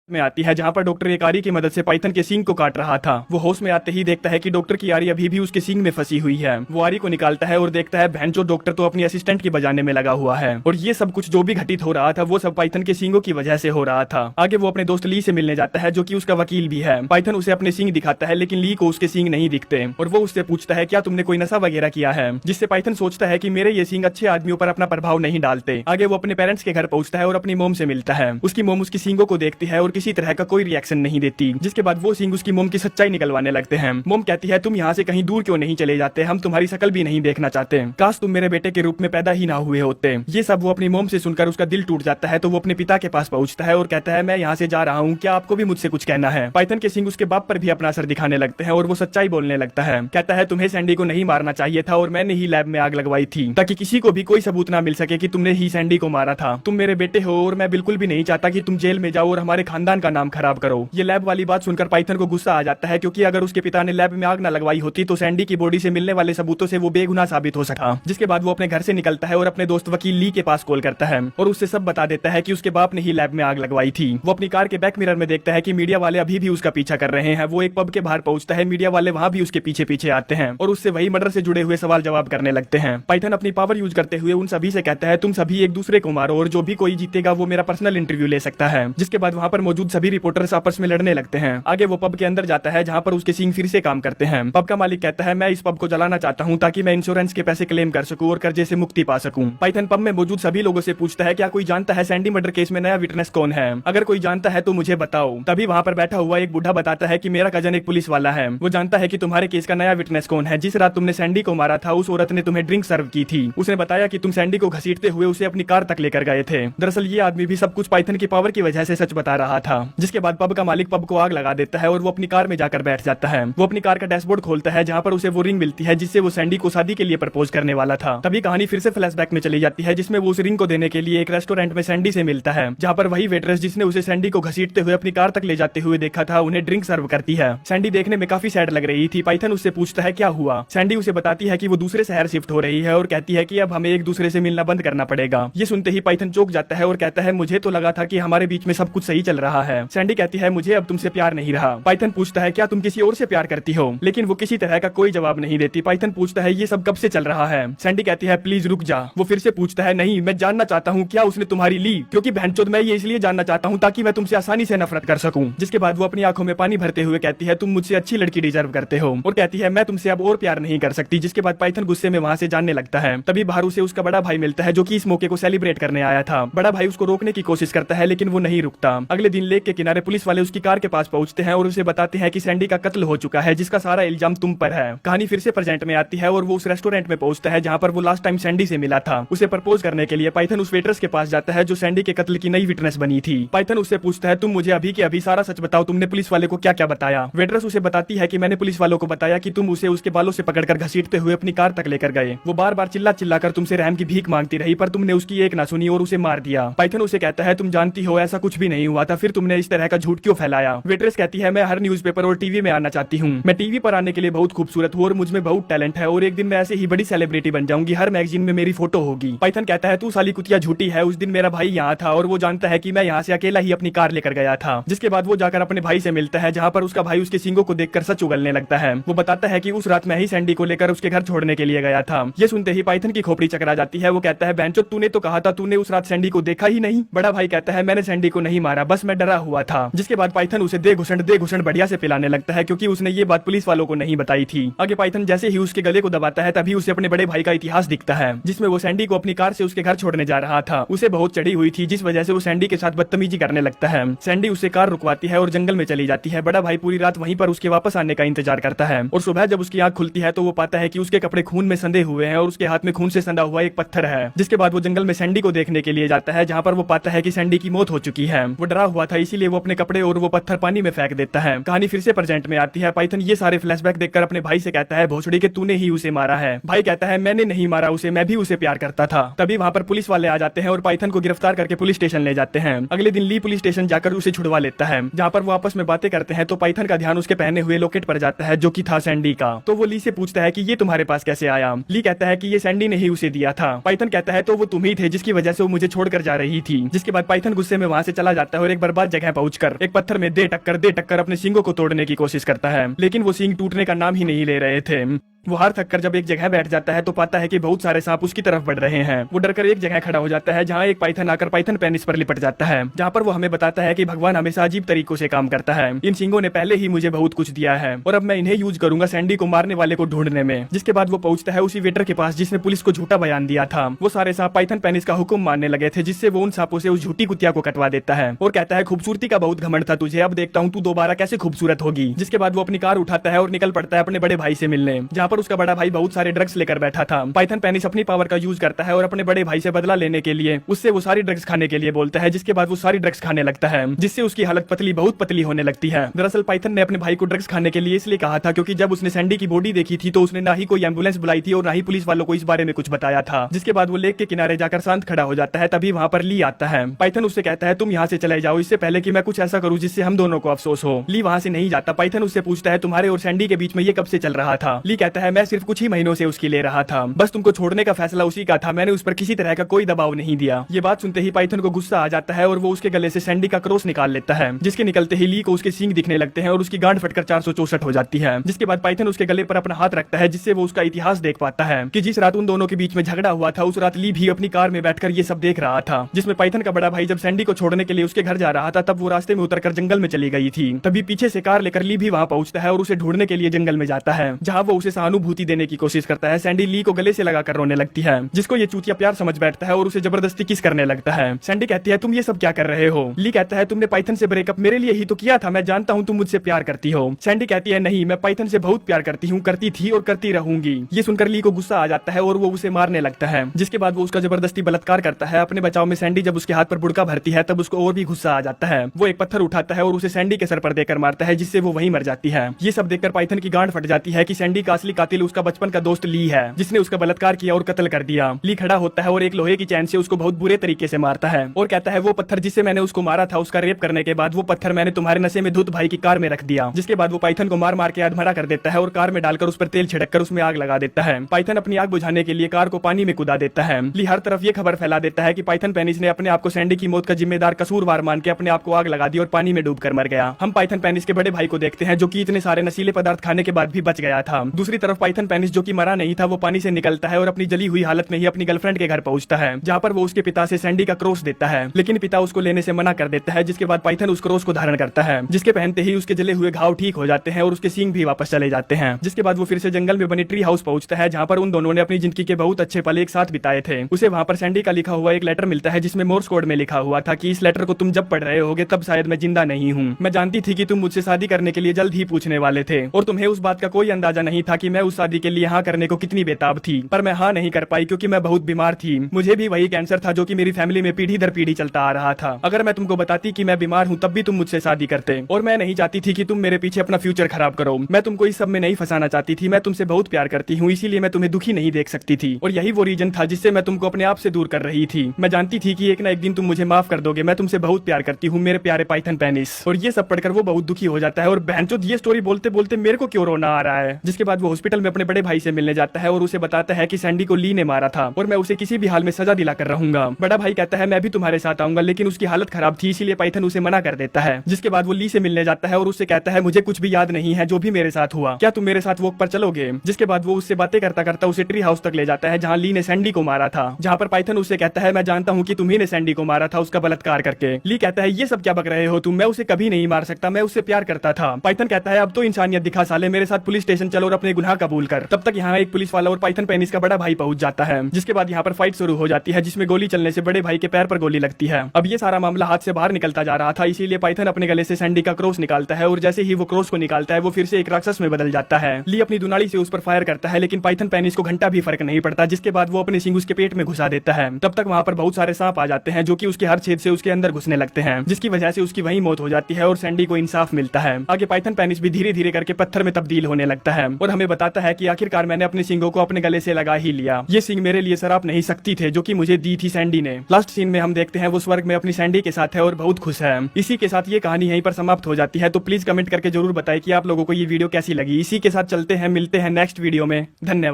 में आती है जहां पर डॉक्टर एक आरी की मदद से पाइथन के सींग को काट रहा था। वो होश में आते ही देखता है कि डॉक्टर की आरी अभी भी उसके सींग में फंसी हुई है। वो आरी को निकालता है और देखता है भैंचो डॉक्टर तो अपनी असिस्टेंट की बजाने में लगा हुआ है। और ये सब कुछ जो भी घटित हो रहा था वो सब पाइथन के सींगों की वजह से हो रहा था। आगे वो अपने दोस्त ली से मिलने जाता है जो कि उसका वकील भी है। पाइथन उसे अपने सींग दिखाता है लेकिन ली को उसके सींग नहीं दिखते और वो उससे पूछता है क्या तुमने कोई नशा वगैरह किया है, जिससे पाइथन सोचता है कि मेरे ये सींग अच्छे आदमियों पर अपना प्रभाव नहीं डालते। आगे वो अपने पेरेंट्स के घर पहुंचता है और अपनी मोम से मिलता है। उसकी मोम उसकी सींगों को देखती है और किसी तरह का कोई रिएक्शन नहीं देती, जिसके बाद वो सींग उसकी मोम की सच्चाई निकलवाने लगते हैं। मोम कहती है तुम यहाँ से कहीं दूर क्यों नहीं चले जाते, हम तुम्हारी शकल भी नहीं देखना चाहते, काश तुम मेरे बेटे के रूप में पैदा ही ना हुए होते। ये सब वो अपनी मोम से सुनकर उसका दिल टूट जाता है। तो वो अपने पिता के पास पहुंचता है और कहता है मैं यहाँ से जा रहा हूँ, क्या आपको भी मुझसे कुछ कहना है। पाइथन के सींग उसके बाप पर भी अपना असर दिखाने लगते हैं और वो सच्चाई बोलने लगता है। कहता है तुम्हें सैंडी को नहीं मारना चाहिए था और मैंने ही लैब में आग लगवाई थी ताकि किसी को भी कोई सबूत ना मिल सके कि तुमने ही सैंडी को मारा था। तुम मेरे बेटे हो और मैं बिल्कुल भी नहीं चाहता कि तुम जेल में जाओ और हमारे खानदान का नाम खराब करो। ये लैब वाली बात सुनकर पाइथन को गुस्सा आ जाता है क्योंकि अगर उसके पिता ने लैब में आग न लगवाई होती तो सैंडी की बॉडी से मिलने वाले सबूतों से वो बेगुनाह साबित हो सका। जिसके बाद वो अपने घर से निकलता है और अपने दोस्त वकील ली के पास कॉल करता है और उससे सब बता देता है कि उसके बाप ने ही लैब में आग लगवाई थी। वो अपनी कार के बैक मिरर में देखता है कि मीडिया वाले अभी भी उसका पीछा कर रहे हैं। वो एक पब के बाहर पहुंचता है, मीडिया वाले वहां भी उसके पीछे पीछे आते हैं और उससे वही मर्डर से जुड़े हुए सवाल जवाब करने लगते हैं। पाइथन अपनी पावर यूज करते हुए उन सभी से कहता है तुम सभी एक दूसरे को मारो और जो भी कोई जीतेगा वो मेरा पर्सनल इंटरव्यू ले सकता है। जिसके बाद वहां पर मौजूद सभी रिपोर्टर्स आपस में लड़ने लगते हैं। आगे वो पब के अंदर जाता है जहां पर उसके सींग फिर से काम करते हैं। पब का मालिक कहता है मैं इस पब को जलाना चाहता हूं ताकि मैं इंश्योरेंस के पैसे क्लेम कर सकूं और कर्जे से मुक्ति पा सकूं। पाइथन पब में मौजूद सभी लोगों से पूछता है क्या कोई जानता है सैंडी मर्डर केस में नया विटनेस कौन है, अगर कोई जानता है तो मुझे बताओ। तभी वहां पर बैठा हुआ एक बूढ़ा बताता है कि मेरा कजन एक पुलिस वाला है, वो जानता है कि तुम्हारे केस का नया विटनेस कौन है। जिस रात तुमने सैंडी को मारा था उस औरत ने तुम्हें ड्रिंक सर्व की थी। उसने बताया कि तुम सैंडी को घसीटते हुए उसे अपनी कार तक लेकर गए थे। दरअसल ये आदमी भी सब कुछ पाइथन की पावर की वजह से सच बता रहा था। जिसके बाद पब का मालिक पब को आग लगा देता है और वो अपनी कार में जाकर बैठ जाता है। वो अपनी कार का डैशबोर्ड खोलता है जहां पर उसे वो रिंग मिलती है जिससे वो सैंडी को शादी के लिए प्रपोज करने वाला था। तभी कहानी फिर से फ्लैशबैक में चली जाती है जिसमें वो उस रिंग को देने के लिए एक रेस्टोरेंट में सैंडी से मिलता है, जहां पर वही वेटरेस जिसने उसे सैंडी को घसीटते हुए अपनी कार तक ले जाते हुए देखा था उन्हें ड्रिंक सर्व करती है। सैंडी देखने में काफी सैड लग रही थी। पाइथन उससे पूछता है क्या हुआ। सैंडी उसे बताती है कि वो दूसरे शहर शिफ्ट हो रही है और कहती है कि अब हमें एक दूसरे से मिलना बंद करना पड़ेगा। ये सुनते ही पाइथन चौंक जाता है और कहता है मुझे तो लगा था कि हमारे बीच में सब कुछ सही चल रहा है। सैंडी कहती है मुझे अब तुमसे प्यार नहीं रहा। पाइथन पूछता है क्या तुम किसी और से प्यार करती हो, लेकिन वो किसी तरह का कोई जवाब नहीं देती। पाइथन पूछता है ये सब कब से चल रहा है। सैंडी कहती है प्लीज रुक जा। वो फिर से पूछता है नहीं मैं जानना चाहता हूँ क्या उसने तुम्हारी ली, क्योंकि बहनचोद मैं ये इसलिए जानना चाहता हूँ ताकि मैं तुमसे आसानी से नफरत कर सकूं। जिसके बाद वो अपनी आंखों में पानी भरते हुए कहती है तुम मुझसे अच्छी लड़की डिजर्व करते हो और कहती है मैं तुमसे अब और प्यार नहीं कर सकती। जिसके बाद पाइथन गुस्से में वहाँ से जानने लगता है। तभी बाहर उसे उसका बड़ा भाई मिलता है जो कि इस मौके को सेलिब्रेट करने आया था। बड़ा भाई उसको रोकने की कोशिश करता है लेकिन वो नहीं रुकता। अगले दिन लेक के किनारे पुलिस वाले उसकी कार के पास पहुंचते हैं और उसे बताते हैं कि सैंडी का कत्ल हो चुका है जिसका सारा इल्जाम तुम पर है। कहानी फिर से प्रेजेंट में आती है और वो उस रेस्टोरेंट में पहुंचता है जहां पर वो लास्ट टाइम सैंडी से मिला था। उसे प्रपोज करने के लिए पाइथन उस वेटर्स के पास जाता है जो सैंडी के कत्ल की नई विटनेस बनी थी। पाइथन उससे पूछता है तुम मुझे अभी के अभी सारा सच बताओ, तुमने पुलिस वाले को क्या क्या बताया। वेटरस उसे बताती है कि मैंने पुलिस वालों को बताया कि तुम उसे उसके बालों से पकड़कर घसीटते हुए अपनी कार तक लेकर गए। वो बार बार चिल्ला चिल्ला कर तुमसे रहम की भीख मांगती रही पर तुमने उसकी एक ना सुनी और उसे मार दिया। पाइथन उसे कहता है तुम जानती हो ऐसा कुछ भी नहीं हुआ था, फिर तुमने इस तरह का झूठ क्यों फैलाया। वेटरेस कहती है मैं हर न्यूज़पेपर और टीवी में आना चाहती हूँ, मैं टीवी पर आने के लिए बहुत खूबसूरत हूँ और मुझ में बहुत टैलेंट है और एक दिन मैं ऐसे ही बड़ी सेलिब्रिटी बन जाऊंगी, हर मैगजीन में मेरी फोटो होगी। पाइथन कहता है तू साली कुतिया झूठी है, उस दिन मेरा भाई यहाँ था और वो जानता है कि मैं यहाँ से अकेला ही अपनी कार लेकर गया था। जिसके बाद वो जाकर अपने भाई से मिलता है जहाँ पर उसका भाई उसके सींगों को देखकर सच उगलने लगता है। वो बताता है कि उस रात मैं ही सैंडी को लेकर उसके घर छोड़ने के लिए गया था। ये सुनते ही पाइथन की खोपड़ी चकरा जाती है। वो कहता है बेंचो तूने तो कहा था तूने उस रात सैंडी को देखा ही नहीं। बड़ा भाई कहता है मैंने सैंडी को नहीं मारा, बस मैं डरा हुआ था। जिसके बाद पाइथन उसे दे घुसंड बढ़िया से पिलाने लगता है क्योंकि उसने ये बात पुलिस वालों को नहीं बताई थी। आगे पाइथन जैसे ही उसके गले को दबाता है तभी उसे अपने बड़े भाई का इतिहास दिखता है जिसमें वो सैंडी को अपनी कार से उसके घर छोड़ने जा रहा था। उसे बहुत चढ़ी हुई थी जिस वजह से वो सैंडी के साथ बदतमीजी करने लगता है। सैंडी उसे कार रुकवाती है और जंगल में चली जाती है। बड़ा भाई पूरी रात वहीं पर उसके वापस आने का इंतजार करता है और सुबह जब उसकी आंख खुलती है तो वो पाता है कि उसके कपड़े खून में संधे हुए हैं और उसके हाथ में खून से संधा हुआ एक पत्थर है। जिसके बाद वो जंगल में सैंडी को देखने के लिए जाता है जहाँ पर वो पाता है कि सैंडी की मौत हो चुकी है। वो डरा हुआ था इसीलिए वो अपने कपड़े और वो पत्थर पानी में फेंक देता है। कहानी फिर से प्रेजेंट में आती है। पाइथन ये सारे फ्लैशबैक देखकर अपने भाई से कहता है भोसड़ी के तूने ही उसे मारा है। भाई कहता है मैंने नहीं मारा उसे, मैं भी उसे प्यार करता था। तभी वहाँ पर पुलिस वाले आ जाते हैं और पाइथन को गिरफ्तार करके पुलिस स्टेशन ले जाते हैं। अगले दिन ली पुलिस स्टेशन जाकर उसे छुड़वा लेता है जहाँ पर वो आपस में बातें करते हैं तो पाइथन का ध्यान उसके पहने हुए लॉकेट पर जाता है जो कि था सैंडी का। तो वो ली से पूछता है कि ये तुम्हारे पास कैसे आया। ली कहता है कि ये सैंडी ने ही उसे दिया था। पाइथन कहता है तो वो तुम ही थे जिसकी वजह से वो मुझे छोड़कर जा रही थी। जिसके बाद पाइथन गुस्से में वहाँ से चला जाता है और एक बर्बाद जगह पहुंचकर एक पत्थर में दे टक्कर अपने सींगों को तोड़ने की कोशिश करता है, लेकिन वो सींग टूटने का नाम ही नहीं ले रहे थे। वो हार थक कर जब एक जगह बैठ जाता है तो पाता है कि बहुत सारे सांप उसकी तरफ बढ़ रहे हैं। वो डरकर एक जगह खड़ा हो जाता है जहाँ एक पाइथन आकर पाइथन पेनिस पर लिपट जाता है, जहाँ पर वो हमें बताता है कि भगवान हमेशा अजीब तरीकों से काम करता है। इन सींगों ने पहले ही मुझे बहुत कुछ दिया है और अब मैं इन्हें यूज करूंगा सैंडी को मारने वाले को ढूंढने में। जिसके बाद वो पहुंचता है उसी वेटर के पास जिसने पुलिस को झूठा बयान दिया था। वो सारे सांप पाइथन पेनिस का हुक्म मानने लगे थे, जिससे वो उन सांपों से उस झूठी कुतिया को कटवा देता है और कहता है खूबसूरती का बहुत घमंड था तुझे, अब देखता हूँ तू दोबारा कैसे खूबसूरत होगी। जिसके बाद वो अपनी कार उठाता है और निकल पड़ता है अपने बड़े भाई से मिलने, जहाँ पर उसका बड़ा भाई बहुत सारे ड्रग्स लेकर बैठा था। पाइथन पेनिस अपनी पावर का यूज करता है और अपने बड़े भाई से बदला लेने के लिए उससे वो सारी ड्रग्स खाने के लिए बोलता है। जिसके बाद वो सारी ड्रग्स खाने लगता है, जिससे उसकी हालत बहुत पतली होने लगती है। दरअसल पाइथन ने अपने भाई को ड्रग्स खाने के लिए इसलिए कहा था क्योंकि जब उसने सैंडी की बॉडी देखी थी तो उसने ना ही कोई एम्बुलेंस बुलाई थी और ना ही पुलिस वालों को इस बारे में कुछ बताया था। जिसके बाद वो लेक के किनारे जाकर शांत खड़ा हो जाता है, तभी वहाँ पर ली आता है। पाइथन उससे कहता है तुम यहाँ से चले जाओ इससे पहले कि मैं कुछ ऐसा करूँ जिससे हम दोनों को अफसोस हो। ली वहाँ से नहीं जाता। पाइथन उससे पूछता है तुम्हारे और सैंडी के बीच में ये कब से चल रहा था। ली कहता है मैं सिर्फ कुछ ही महीनों से उसकी ले रहा था, बस तुमको छोड़ने का फैसला उसी का था, मैंने उस पर किसी तरह का कोई दबाव नहीं दिया। ये बात सुनते ही पाइथन को गुस्सा आ जाता है और वो उसके गले से सैंडी का क्रॉस निकाल लेता है, जिसके निकलते ही ली को उसके सींग दिखने लगते हैं और उसकी गांड फटकर 464 हो जाती है। जिसके बाद पाइथन उसके गले पर अपना हाथ रखता है, जिससे वो उसका इतिहास देख पाता है कि जिस रात उन दोनों के बीच में झगड़ा हुआ था उस रात ली भी अपनी कार में बैठकर ये सब देख रहा था। जिसमें पाइथन का बड़ा भाई जब सैंडी को छोड़ने के लिए उसके घर जा रहा था तब वो रास्ते में उतरकर जंगल में चली गई थी। तभी पीछे से कार लेकर ली भी वहाँ पहुंचता है और उसे ढूंढने के लिए जंगल में जाता है, जहाँ वो उसे सहानुभूति देने की कोशिश करता है। सैंडी ली को गले से लगाकर रोने लगती है, जिसको ये चूतिया प्यार समझ बैठता है और उसे जबरदस्ती किस करने लगता है। सैंडी कहती है तुम ये सब क्या कर रहे हो। ली कहता है तुमने पाइथन से ब्रेकअप मेरे लिए ही तो किया था, मैं जानता हूँ तुम मुझसे प्यार करती हो। सैंडी कहती है नहीं, मैं पाइथन से बहुत प्यार करती हूँ, करती थी और करती रहूंगी। ये सुनकर ली को गुस्सा आ जाता है और वो उसे मारने लगता है। जिसके बाद वो उसका जबरदस्ती बलात्कार करता है। अपने बचाव में सैंडी जब उसके हाथ पर बुड़का भरती है तब उसको और भी गुस्सा आ जाता है। वो एक पत्थर उठाता है और उसे सैंडी के सर पर देकर मारता है, जिससे वो वहीं मर जाती है। ये सब देखकर पाइथन की गांड फट जाती है कि सैंडी का असली कातिल उसका बचपन का दोस्त ली है, जिसने उसका बलात्कार किया और कत्ल कर दिया। ली खड़ा होता है और एक लोहे की चैन से उसको बहुत बुरे तरीके से मारता है और कहता है वो पत्थर जिससे मैंने उसको मारा था उसका रेप करने के बाद वो पत्थर मैंने तुम्हारे नशे में धुत भाई की कार में रख दिया। जिसके बाद वो पाइथन को मार मार के अधमरा कर देता है और कार में डालकर उस पर तेल छिड़ककर उसमें आग लगा देता है। पाइथन अपनी आग बुझाने के लिए कार को पानी में कूदा देता है। ली हर तरफ ये खबर फैला देता है कि पाइथन पेनिस ने अपने आप को सैंडी की मौत का जिम्मेदार कसूरवार मान के अपने आप को आग लगा दी और पानी में डूबकर मर गया। हम पाइथन पेनिस के बड़े भाई को देखते हैं जो कि इतने सारे नशीले पदार्थ खाने के बाद भी बच गया था। दूसरी तरफ पाइथन पेनिस जो कि मरा नहीं था वो पानी से निकलता है और अपनी जली हुई हालत में ही अपनी गर्लफ्रेंड के घर पहुंचता है, जहाँ पर वो उसके पिता से सैंडी का क्रॉस देता है, लेकिन पिता उसको लेने से मना कर देता है। जिसके बाद पाइथन उस क्रॉस को धारण करता है, जिसके पहनते ही उसके जले हुए घाव ठीक हो जाते हैं और उसके सींग भी वापस चले जाते हैं। जिसके बाद वो फिर से जंगल में बनी ट्री हाउस पहुंचता है, जहाँ पर उन दोनों ने अपनी जिंदगी के बहुत अच्छे पल एक साथ बिताए थे। उसे वहाँ पर सैंडी का लिखा हुआ एक लेटर मिलता है, जिसमें मोर्स कोड में लिखा हुआ था कि इस लेटर को तुम जब पढ़ रहे होगे तब शायद मैं जिंदा नहीं हूँ। मैं जानती थी कि तुम मुझसे शादी करने के लिए जल्द ही पूछने वाले थे और तुम्हें उस बात का कोई अंदाजा नहीं था कि मैं उस शादी के लिए हाँ करने को कितनी बेताब थी, पर मैं हाँ नहीं कर पाई क्योंकि मैं बहुत बीमार थी। मुझे भी वही कैंसर था जो कि मेरी फैमिली में पीढ़ी दर पीढ़ी चलता आ रहा था। अगर मैं तुमको बताती कि मैं बीमार हूँ तब भी तुम मुझसे शादी करते और मैं नहीं चाहती थी कि तुम मेरे पीछे अपना फ्यूचर खराब करो। मैं तुमको इस सब में नहीं फंसाना चाहती थी, मैं तुमसे बहुत प्यार करती हूँ, इसीलिए मैं तुम्हें दुखी नहीं देख सकती थी और यही वो रीजन था जिससे मैं तुमको अपने आप से दूर कर रही थी। मैं जानती थी कि एक ना एक दिन तुम मुझे माफ कर दोगे, मैं तुमसे बहुत प्यार करती हूँ मेरे प्यारे पाइथन पेनिस। और ये सब पढ़कर वो बहुत दुखी हो जाता है और बहनचोद ये स्टोरी बोलते बोलते मेरे को क्यों रोना आ रहा है। जिसके बाद वो हॉस्पिटल में अपने बड़े भाई से मिलने जाता है और उसे बताता है कि सैंडी को ली ने मारा था और मैं उसे किसी भी हाल में सजा दिलाकर रहूंगा। बड़ा भाई कहता है मैं भी तुम्हारे साथ आऊंगा, लेकिन उसकी हालत खराब थी इसीलिए पाइथन उसे मना कर देता है। जिसके बाद वो ली से मिलने जाता है और उससे कहता है मुझे कुछ भी याद नहीं है जो भी मेरे साथ हुआ, क्या तुम मेरे साथ वॉक पर चलोगे। जिसके बाद वो उससे बातें करता करता उसे ट्री हाउस तक ले जाता है जहाँ ली ने सैंडी को मारा था, जहाँ पर पाइथन उससे कहता है मैं जानता हूँ कि तुम्ही ने सैंडी को मारा था उसका बलात्कार करके। ली कहता है ये सब क्या बक रहे हो तुम, मैं उसे कभी नहीं मार सकता, मैं उससे प्यार करता था। पाइथन कहता है अब तो इंसानियत दिखा साले, मेरे साथ पुलिस स्टेशन चलो और अपने गुनाह कबूल कर। तब तक यहाँ एक पुलिस वाला और पाइथन पेनिस का बड़ा भाई पहुंच जाता है। जिसके बाद यहाँ पर फाइट शुरू हो जाती है, जिसमें गोली चलने से बड़े भाई के पैर पर गोली लगती है। अब ये सारा मामला हाथ से बाहर निकलता जा रहा था, इसीलिए पाइथन अपने गले से सैंडी का क्रॉस निकालता है और जैसे ही वो क्रॉस को निकालता है वो फिर से एक राक्षस में बदल जाता है। ली अपनी दुनाली से उस पर फायर करता है, लेकिन पाइथन पेनिस को घंटा भी फर्क नहीं पड़ता। जिसके बाद वो अपने सींग उसके पेट में घुसा देता है। तब तक वहाँ पर बहुत सारे सांप आ जाते हैं जो कि उसके हर छेद से उसके अंदर घुसने लगते हैं, जिसकी वजह से उसकी वही मौत हो जाती है और सैंडी को इंसाफ मिलता है। आगे पाइथन पेनिस भी धीरे धीरे करके पत्थर में तब्दील होने लगता है और हमें बताता है कि आखिरकार मैंने अपने सींगों को अपने गले से लगा ही लिया। ये सींग मेरे लिए शराब नहीं सकती थे जो कि मुझे दी थी सैंडी ने। लास्ट सीन में हम देखते हैं वो स्वर्ग में अपनी सैंडी के साथ है और बहुत खुश है। इसी के साथ ये कहानी यहीं पर समाप्त हो जाती है, तो प्लीज कमेंट करके जरूर बताएं कि आप लोगों को ये वीडियो कैसी लगी। इसी के साथ चलते हैं, मिलते हैं नेक्स्ट वीडियो में। धन्यवाद।